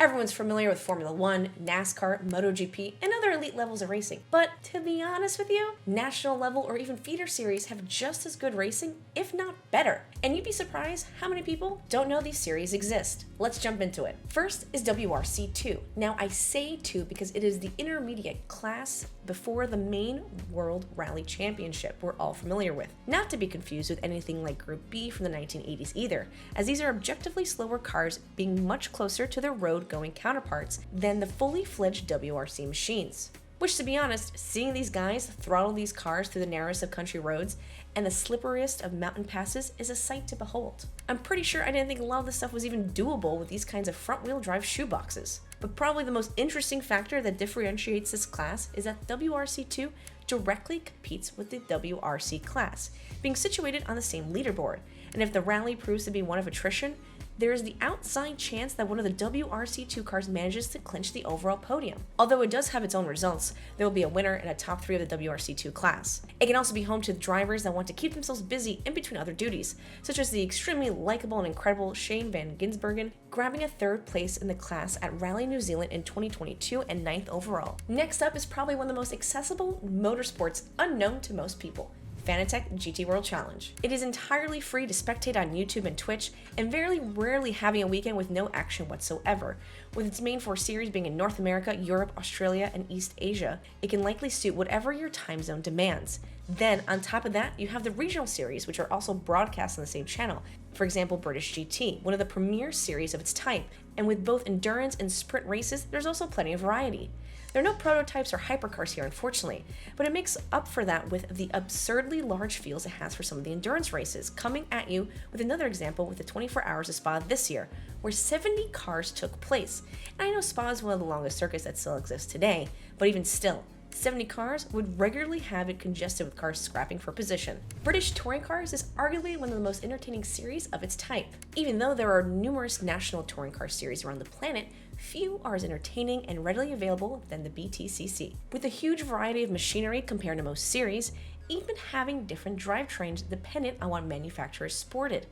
Everyone's familiar with Formula 1, NASCAR, MotoGP, and other elite levels of racing. But to be honest with you, national level or even feeder series have just as good racing, if not better. And you'd be surprised how many people don't know these series exist. Let's jump into it. First is WRC2. Now I say 2 because it is the intermediate class before the main World Rally Championship we're all familiar with. Not to be confused with anything like Group B from the 1980s either, as these are objectively slower cars being much closer to their road-going counterparts than the fully fledged WRC machines. Which, to be honest, seeing these guys throttle these cars through the narrowest of country roads and the slipperiest of mountain passes is a sight to behold. I'm pretty sure I didn't think a lot of this stuff was even doable with these kinds of front-wheel drive shoeboxes. But probably the most interesting factor that differentiates this class is that WRC2 directly competes with the WRC class, being situated on the same leaderboard. And if the rally proves to be one of attrition, there is the outside chance that one of the WRC2 cars manages to clinch the overall podium. Although it does have its own results, there will be a winner and a top 3 of the WRC2 class. It can also be home to drivers that want to keep themselves busy in between other duties, such as the extremely likable and incredible Shane Van Gisbergen, grabbing a 3rd place in the class at Rally New Zealand in 2022 and 9th overall. Next up is probably one of the most accessible motorsports unknown to most people. Fanatec GT World Challenge. It is entirely free to spectate on YouTube and Twitch, and very rarely having a weekend with no action whatsoever. With its main 4 series being in North America, Europe, Australia, and East Asia, it can likely suit whatever your time zone demands. Then, on top of that, you have the regional series, which are also broadcast on the same channel. For example, British GT, one of the premier series of its type, and with both endurance and sprint races, there's also plenty of variety. There are no prototypes or hypercars here, unfortunately, but it makes up for that with the absurdly large fields it has for some of the endurance races, coming at you with another example with the 24 Hours of Spa this year, where 70 cars took place. And I know Spa is one of the longest circuits that still exists today, but even still, 70 cars would regularly have it congested with cars scrapping for position. British touring cars is arguably one of the most entertaining series of its type. Even though there are numerous national touring car series around the planet, few are as entertaining and readily available than the BTCC. With a huge variety of machinery compared to most series, even having different drivetrains dependent on what manufacturer is sported.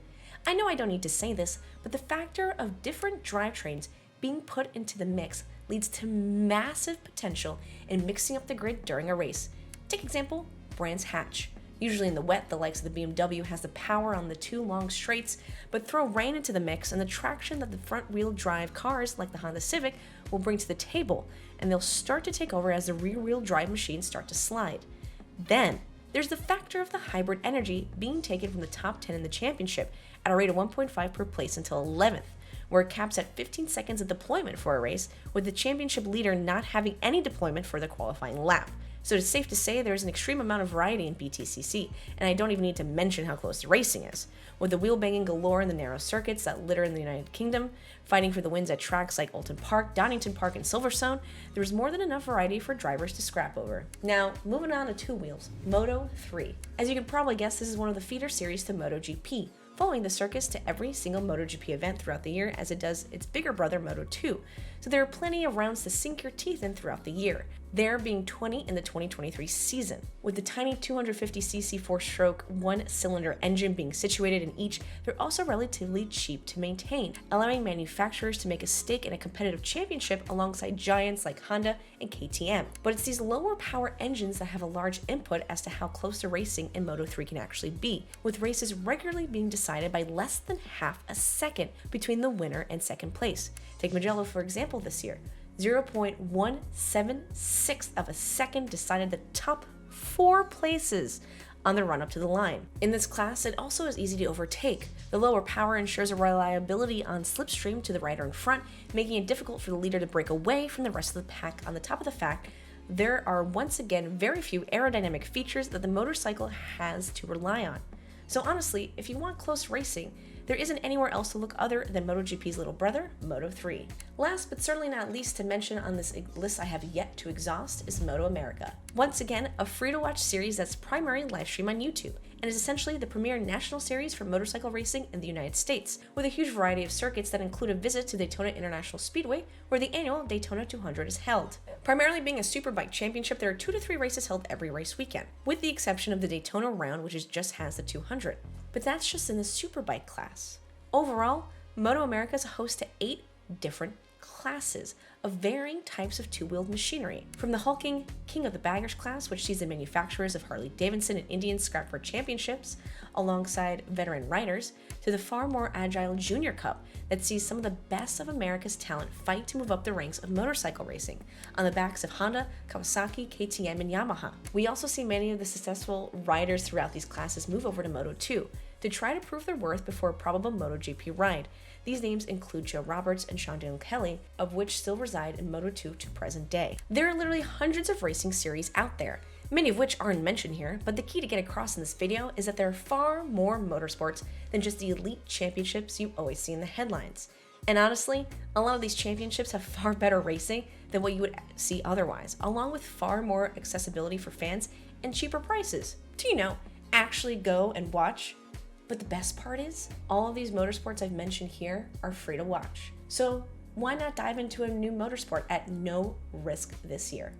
I know I don't need to say this, but the factor of different drivetrains being put into the mix leads to massive potential in mixing up the grid during a race. Take example, Brands Hatch. Usually in the wet, the likes of the BMW has the power on the 2 long straights, but throw rain into the mix and the traction that the front-wheel drive cars like the Honda Civic will bring to the table, and they'll start to take over as the rear-wheel drive machines start to slide. Then, there's the factor of the hybrid energy being taken from the top 10 in the championship at a rate of 1.5 per place until 11th, where it caps at 15 seconds of deployment for a race, with the championship leader not having any deployment for the qualifying lap. So it's safe to say there's an extreme amount of variety in BTCC, and I don't even need to mention how close the racing is. With the wheel banging galore in the narrow circuits that litter in the United Kingdom, fighting for the wins at tracks like Oulton Park, Donington Park, and Silverstone, there's more than enough variety for drivers to scrap over. Now, moving on to 2 wheels, Moto III. As you can probably guess, this is one of the feeder series to MotoGP, following the circus to every single MotoGP event throughout the year as it does its bigger brother Moto II, so there are plenty of rounds to sink your teeth in throughout the year, there being 20 in the 2023 season. With the tiny 250cc 4-stroke 1-cylinder engine being situated in each, they're also relatively cheap to maintain, allowing manufacturers to make a stake in a competitive championship alongside giants like Honda and KTM. But it's these lower power engines that have a large input as to how close the racing in Moto 3 can actually be, with races regularly being decided by less than half a second between the winner and second place. Take Mugello for example this year. 0.176 of a second decided the top 4 places on the run up to the line. In this class, it also is easy to overtake. The lower power ensures a reliability on slipstream to the rider in front, making it difficult for the leader to break away from the rest of the pack. On the top of the fact, there are once again very few aerodynamic features that the motorcycle has to rely on. So honestly, if you want close racing, there isn't anywhere else to look other than MotoGP's little brother, Moto III. Last but certainly not least to mention on this list I have yet to exhaust is Moto America. Once again, a free-to-watch series that's primarily live stream on YouTube, and is essentially the premier national series for motorcycle racing in the United States, with a huge variety of circuits that include a visit to Daytona International Speedway, where the annual Daytona 200 is held. Primarily being a superbike championship, there are 2 to 3 races held every race weekend, with the exception of the Daytona round, which just has the 200. But that's just in the superbike class. Overall, Moto America is a host to 8 different classes of varying types of two-wheeled machinery, from the hulking King of the Baggers class, which sees the manufacturers of Harley-Davidson and Indian scrap for championships alongside veteran riders, to the far more agile Junior Cup that sees some of the best of America's talent fight to move up the ranks of motorcycle racing on the backs of Honda, Kawasaki, KTM, and Yamaha. We also see many of the successful riders throughout these classes move over to Moto II to try to prove their worth before a probable MotoGP ride. These names include Joe Roberts and Sean Dale Kelly, of which still reside in Moto II to present day. There are literally hundreds of racing series out there, many of which aren't mentioned here, but the key to get across in this video is that there are far more motorsports than just the elite championships you always see in the headlines. And honestly, a lot of these championships have far better racing than what you would see otherwise, along with far more accessibility for fans and cheaper prices to, actually go and watch. But the best part is, all of these motorsports I've mentioned here are free to watch. So why not dive into a new motorsport at no risk this year?